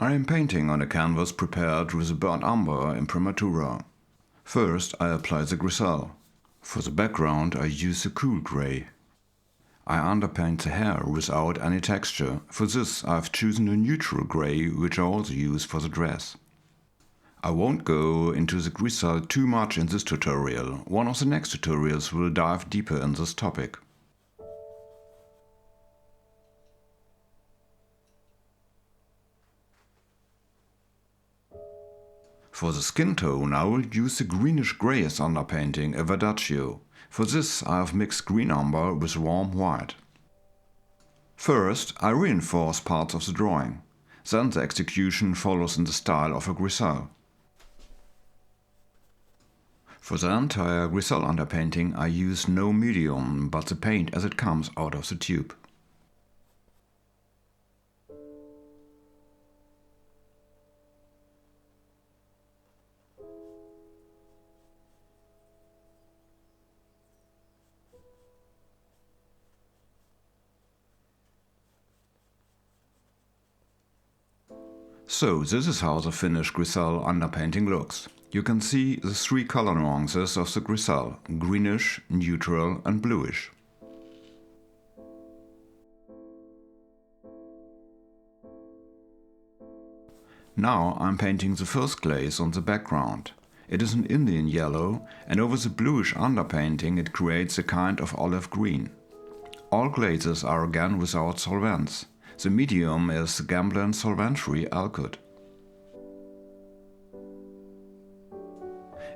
I am painting on a canvas prepared with a burnt umber imprimatura. First I apply the Grisaille. For the background I use a cool grey. I underpaint the hair without any texture. For this I have chosen a neutral grey, which I also use for the dress. I won't go into the Grisaille too much in this tutorial. One of the next tutorials will dive deeper in this topic. For the skin tone I will use the greenish-grey as underpainting, a Verdaccio. For this I have mixed green umber with warm white. First I reinforce parts of the drawing. Then the execution follows in the style of a Grisaille. For the entire Grisaille underpainting I use no medium, but the paint as it comes out of the tube. So this is how the finished Grisaille underpainting looks. You can see the three color nuances of the Grisaille: greenish, neutral and bluish. Now I'm painting the first glaze on the background. It is an Indian yellow, and over the bluish underpainting it creates a kind of olive green. All glazes are again without solvents. The medium is Gamblin Solvent-Free Alkyd.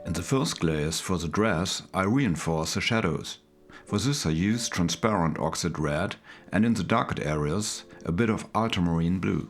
In the first glaze for the dress I reinforce the shadows. For this I use transparent oxide red and in the darker areas a bit of ultramarine blue.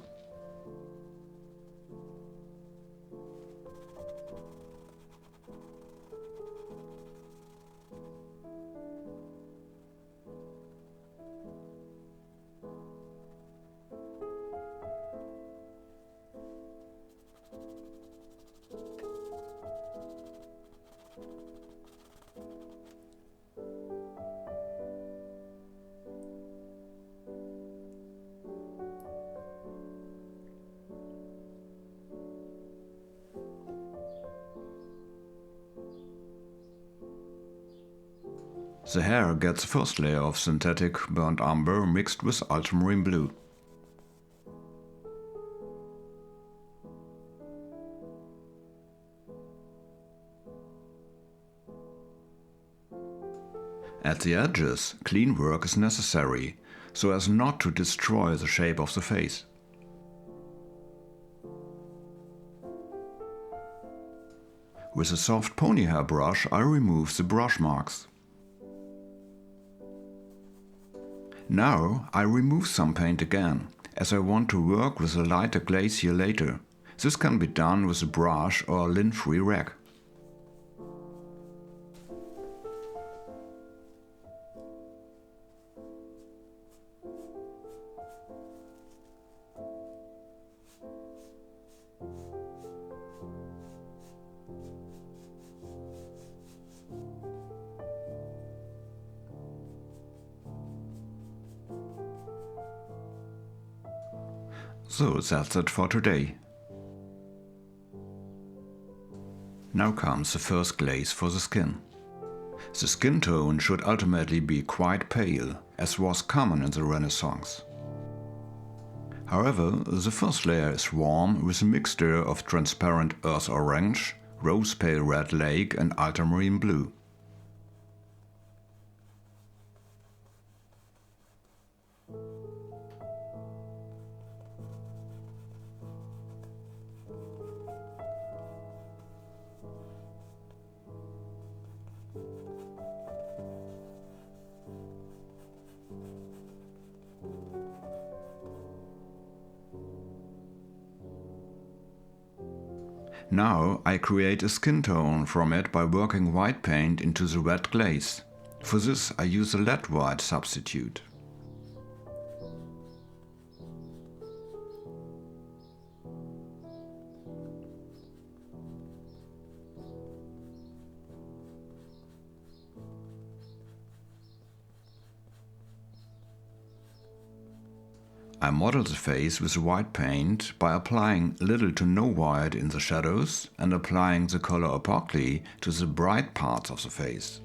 The hair gets the first layer of synthetic burnt umber mixed with ultramarine blue. At the edges, clean work is necessary, so as not to destroy the shape of the face. With a soft pony hair brush I remove the brush marks. Now I remove some paint again, as I want to work with a lighter glaze here later. This can be done with a brush or a lint-free rag. So that's it for today. Now comes the first glaze for the skin. The skin tone should ultimately be quite pale, as was common in the Renaissance. However, the first layer is warm with a mixture of transparent earth orange, rose pale red lake and ultramarine blue. Now I create a skin tone from it by working white paint into the red glaze. For this I use a lead white substitute. I model the face with white paint by applying little to no white in the shadows and applying the color opacally to the bright parts of the face.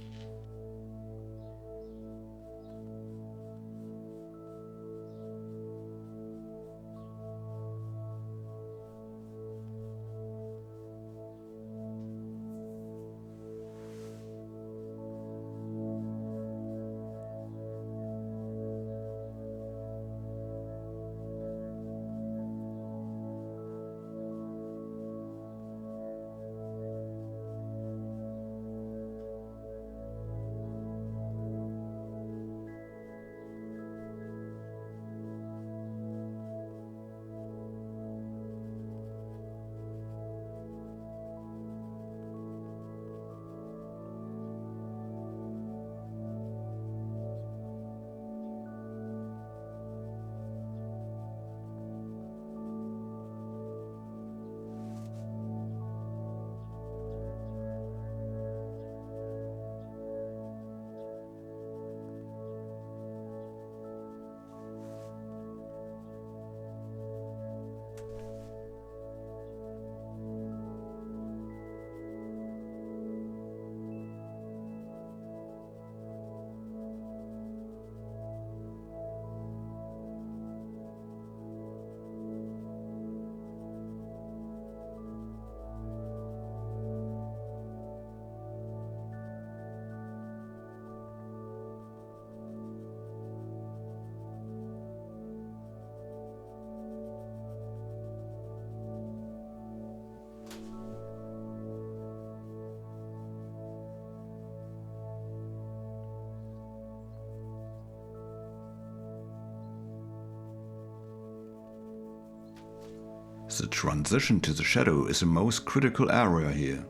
The transition to the shadow is the most critical area here.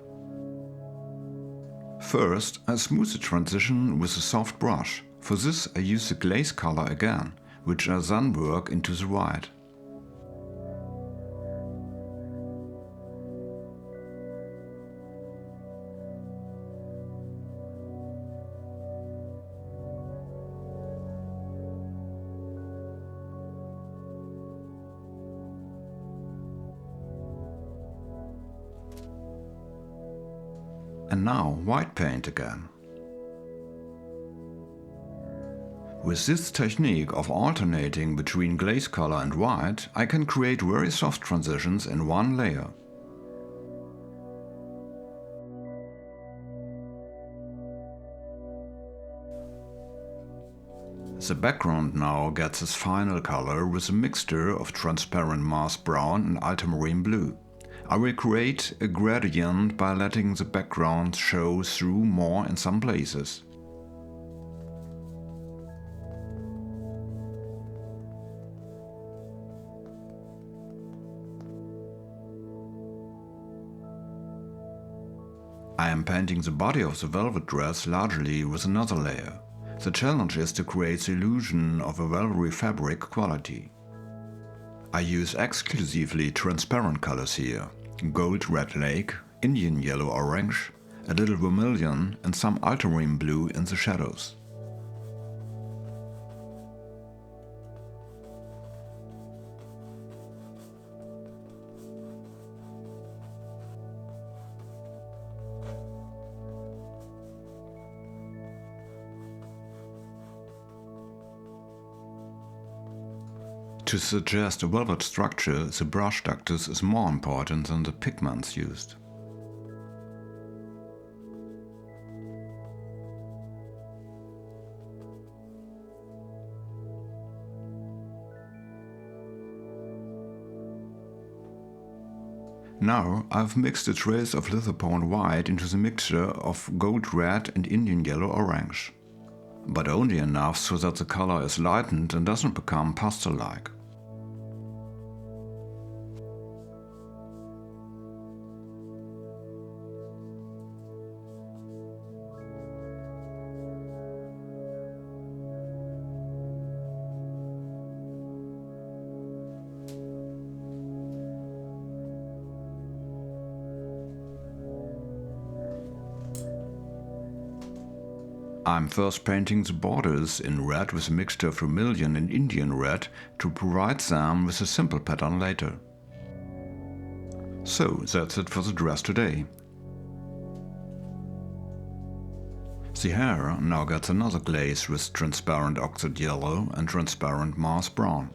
First, I smooth the transition with a soft brush. For this I use the glaze color again, which I then work into the white. And now white paint again. With this technique of alternating between glaze color and white, I can create very soft transitions in one layer. The background now gets its final color with a mixture of transparent Mars brown and ultramarine blue. I will create a gradient by letting the background show through more in some places. I am painting the body of the velvet dress largely with another layer. The challenge is to create the illusion of a velvety fabric quality. I use exclusively transparent colors here. Gold red lake, Indian yellow orange, a little vermilion and some ultramarine blue in the shadows. To suggest a velvet structure, the brush ductus is more important than the pigments used. Now I've mixed a trace of Lithopone White into the mixture of gold red and Indian yellow orange. But only enough so that the color is lightened and doesn't become pastel-like. I'm first painting the borders in red with a mixture of vermilion and Indian red to provide them with a simple pattern later. So that's it for the dress today. The hair now gets another glaze with transparent oxide yellow and transparent Mars brown.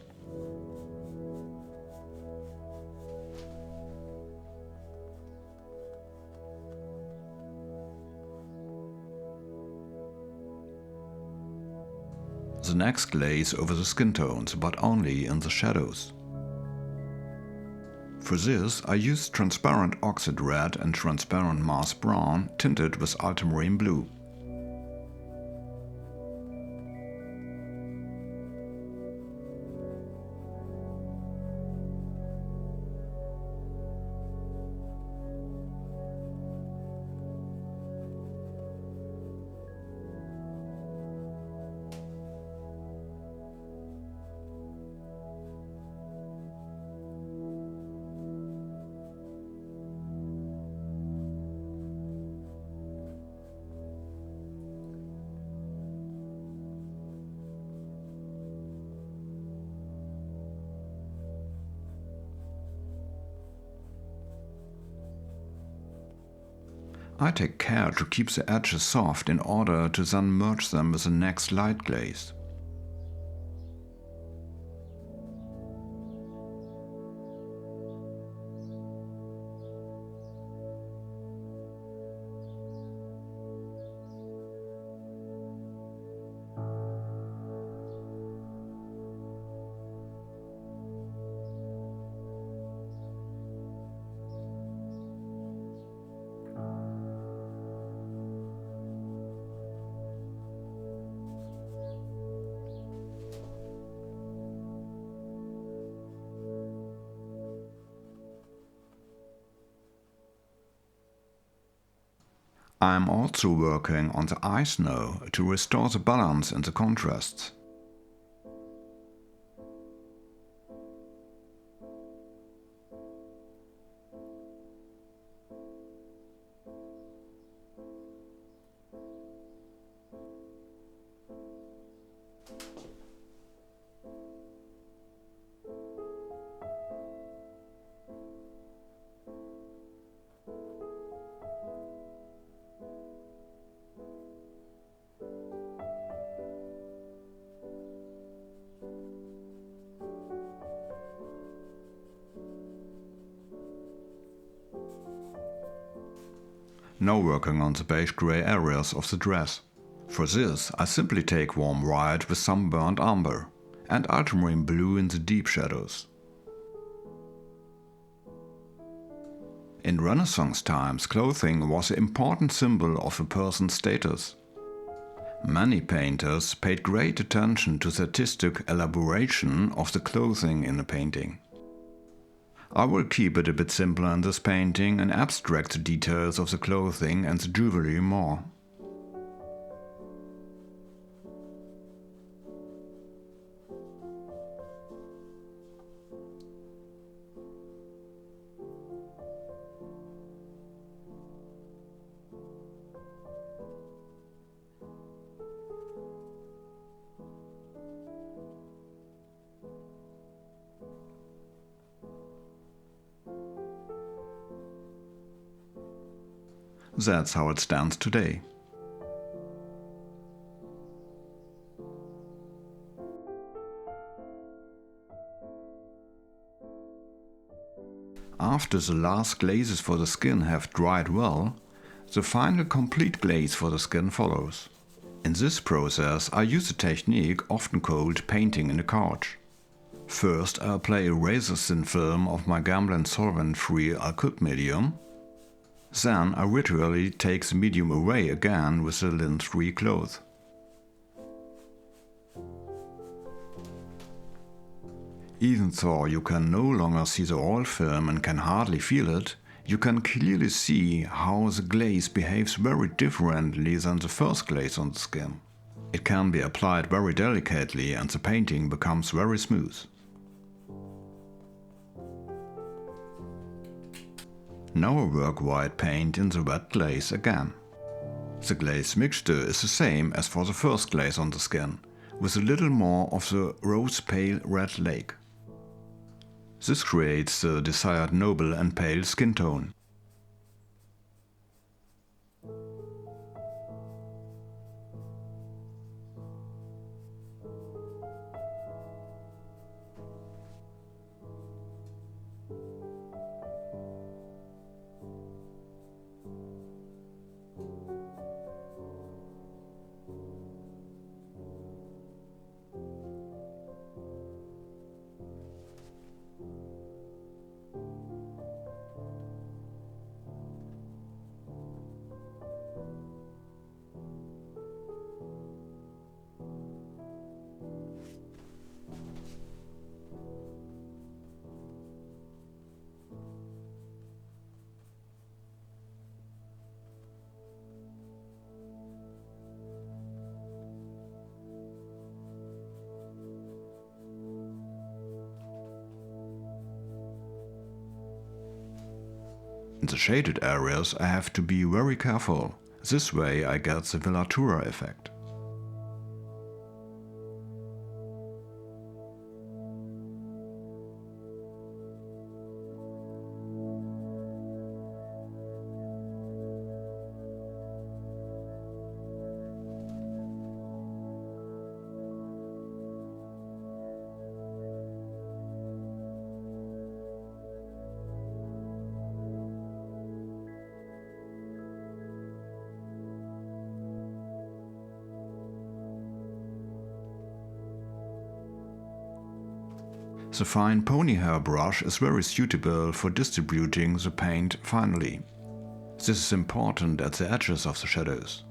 The next glaze over the skin tones, but only in the shadows. For this I used transparent oxide red and transparent Mars brown tinted with ultramarine blue. I take care to keep the edges soft in order to then merge them with the next light glaze. I am also working on the eyes now to restore the balance and the contrasts. Now working on the beige grey areas of the dress. For this I simply take warm white with some burnt umber and ultramarine blue in the deep shadows. In Renaissance times, clothing was an important symbol of a person's status. Many painters paid great attention to the artistic elaboration of the clothing in a painting. I will keep it a bit simpler in this painting and abstract the details of the clothing and the jewelry more. That's how it stands today. After the last glazes for the skin have dried well, the final complete glaze for the skin follows. In this process I use a technique often called painting in a couch. First I apply a razor-thin film of my Gamblin Solvent-Free Alkyd Medium. Then I ritually take the medium away again with a lint-free cloth. Even though you can no longer see the oil film and can hardly feel it, you can clearly see how the glaze behaves very differently than the first glaze on the skin. It can be applied very delicately and the painting becomes very smooth. Now I work white paint in the wet glaze again. The glaze mixture is the same as for the first glaze on the skin, with a little more of the rose pale red lake. This creates the desired noble and pale skin tone. In the shaded areas I have to be very careful. This way I get the velatura effect. The fine pony hair brush is very suitable for distributing the paint finely. This is important at the edges of the shadows.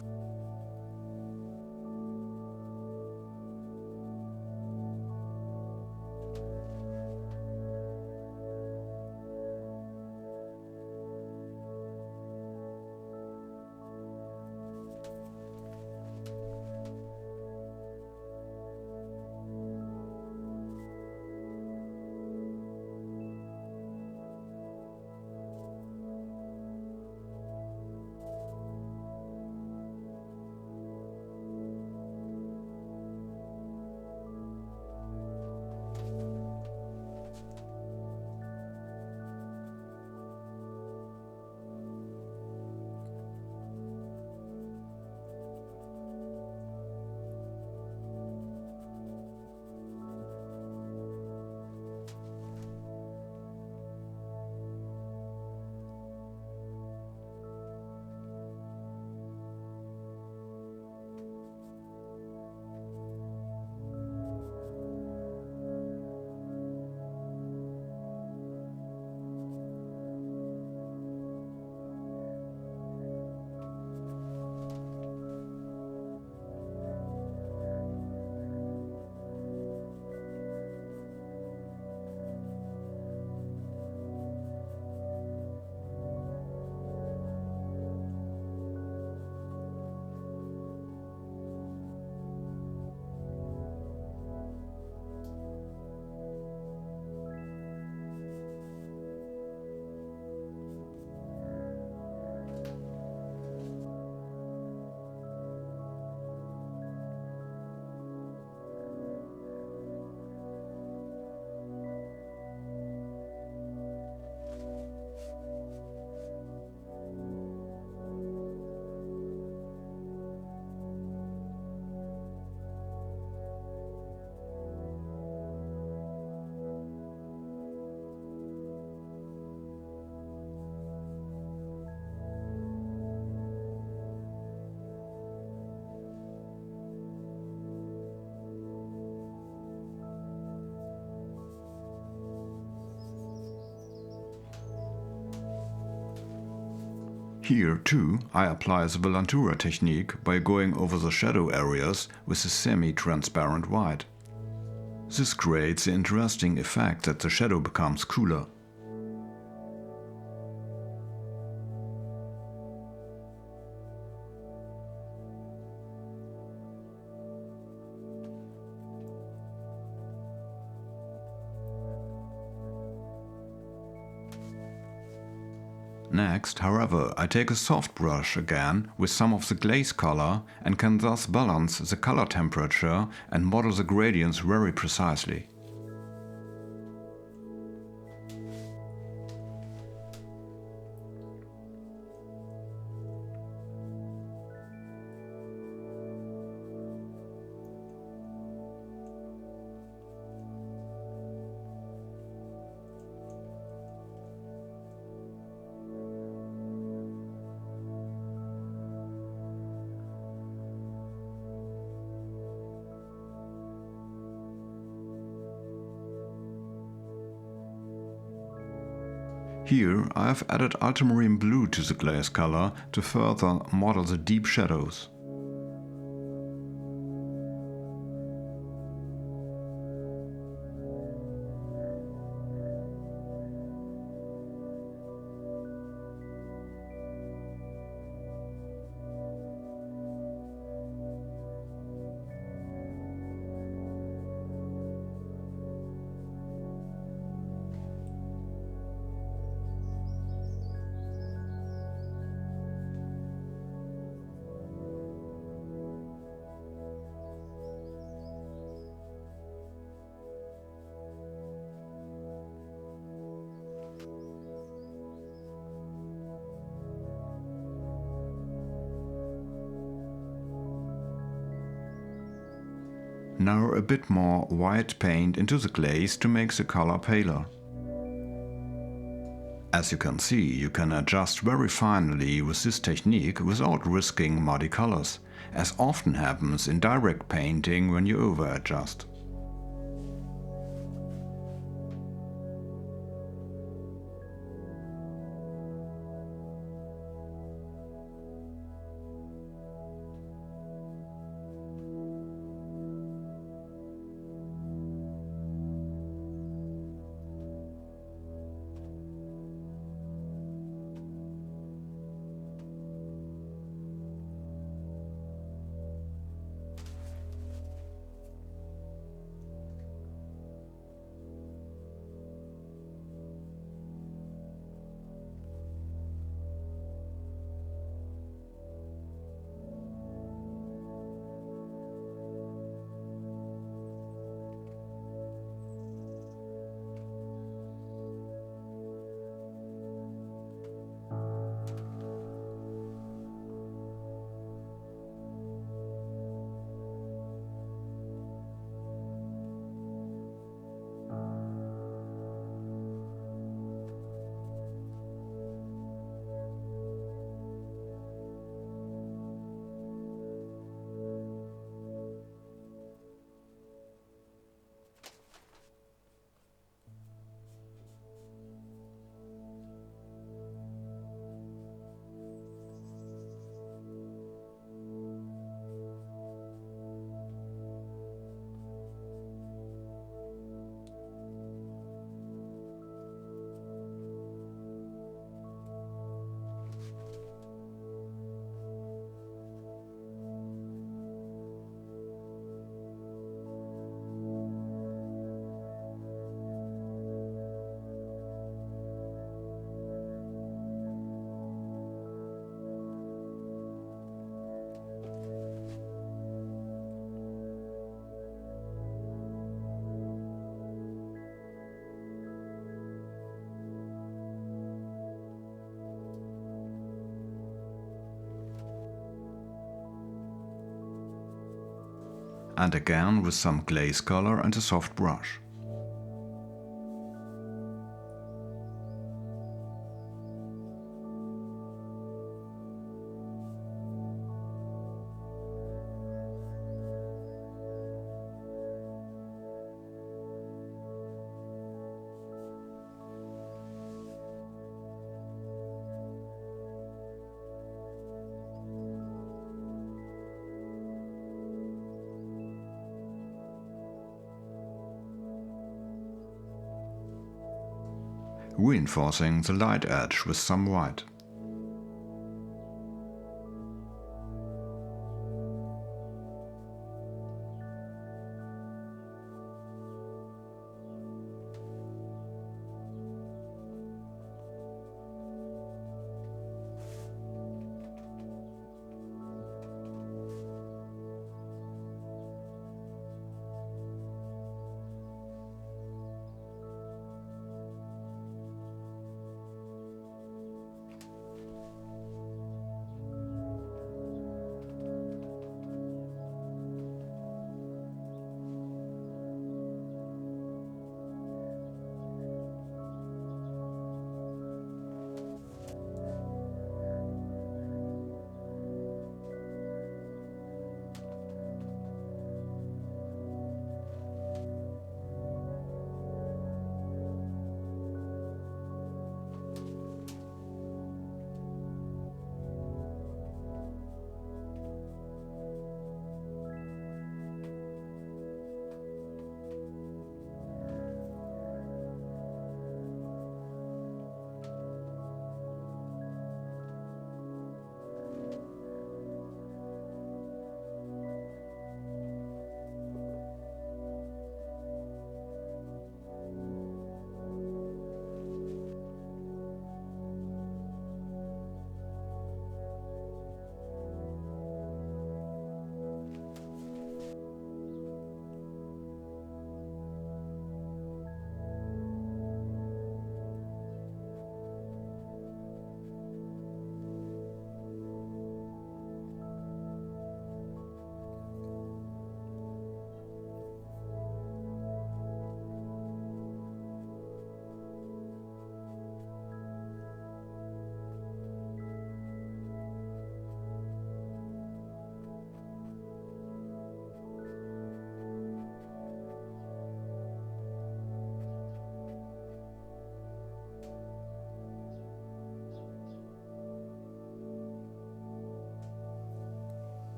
Here too I apply the velatura technique by going over the shadow areas with a semi-transparent white. This creates the interesting effect that the shadow becomes cooler. Next, however, I take a soft brush again with some of the glaze color and can thus balance the color temperature and model the gradients very precisely. Here I have added ultramarine blue to the glaze color to further model the deep shadows. Now a bit more white paint into the glaze to make the color paler. As you can see, you can adjust very finely with this technique without risking muddy colors, as often happens in direct painting when you over-adjust. And again with some glaze color and a soft brush. Reinforcing the light edge with some white.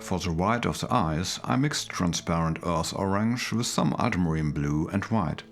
For the white of the eyes, I mixed transparent earth orange with some ultramarine blue and white.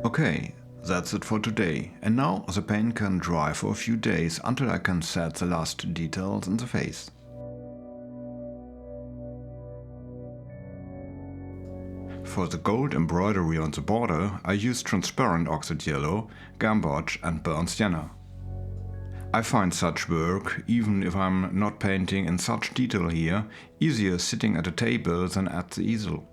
Okay, that's it for today, and now the paint can dry for a few days until I can set the last details in the face. For the gold embroidery on the border, I used transparent oxide yellow, gamboge and burnt sienna. I find such work, even if I'm not painting in such detail here, easier sitting at a table than at the easel.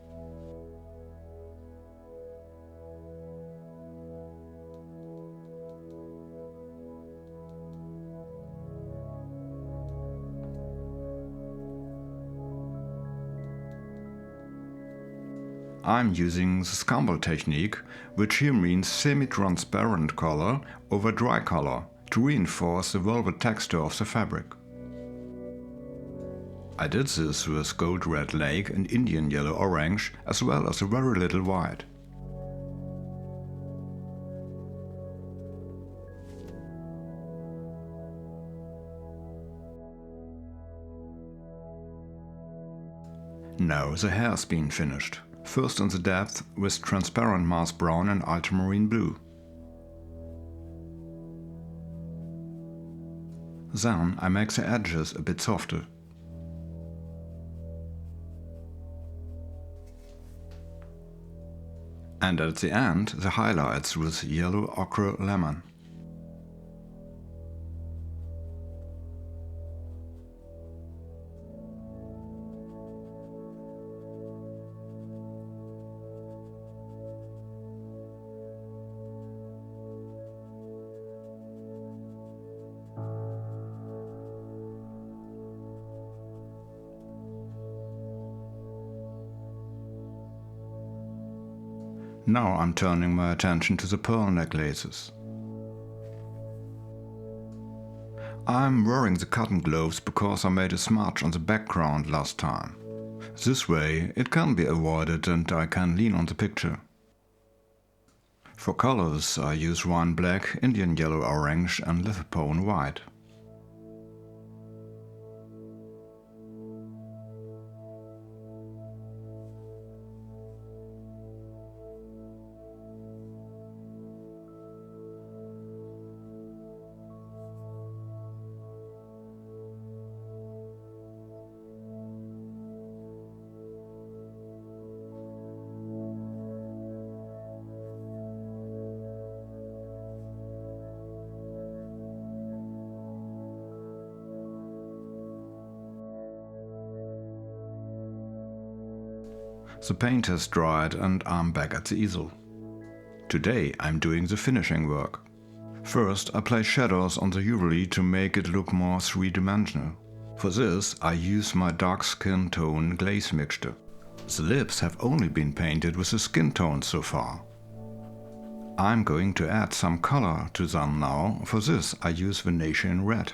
I'm using the scumble technique, which here means semi-transparent color over dry color, to reinforce the velvet texture of the fabric. I did this with gold red lake and Indian yellow orange, as well as a very little white. Now the hair's been finished. First in the depth with transparent Mars brown and ultramarine blue. Then I make the edges a bit softer. And at the end the highlights with yellow ochre lemon. Now I'm turning my attention to the pearl necklaces. I'm wearing the cotton gloves because I made a smudge on the background last time. This way it can be avoided and I can lean on the picture. For colors I use wine black, Indian yellow orange and Lithopone White. The paint has dried and I'm back at the easel. Today I'm doing the finishing work. First I place shadows on the uvuli to make it look more three-dimensional. For this I use my dark skin tone glaze mixture. The lips have only been painted with the skin tone so far. I'm going to add some color to them now. For this I use Venetian red.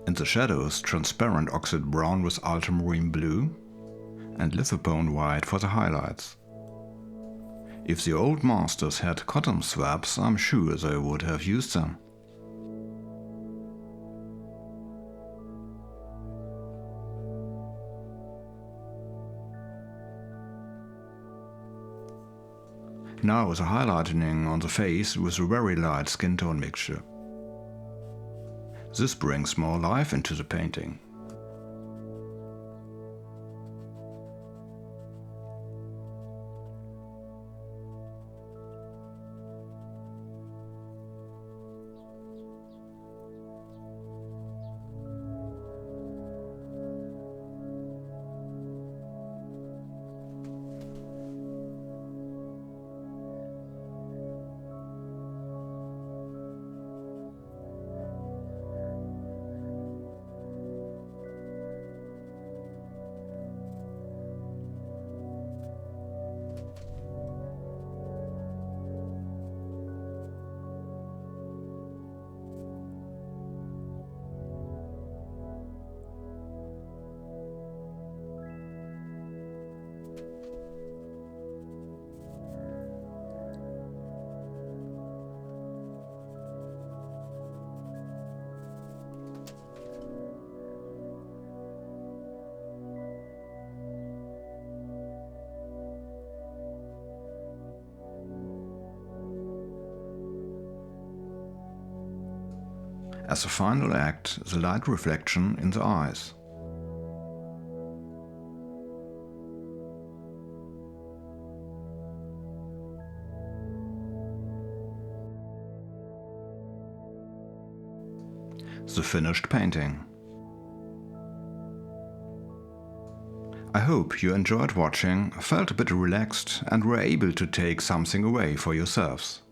In the shadows, transparent oxide brown with ultramarine blue and Lithopone white for the highlights. If the old masters had cotton swabs, I'm sure they would have used them. Now the highlighting on the face with a very light skin tone mixture. This brings more life into the painting. As a final act, the light reflection in the eyes. The finished painting. I hope you enjoyed watching, felt a bit relaxed and were able to take something away for yourselves.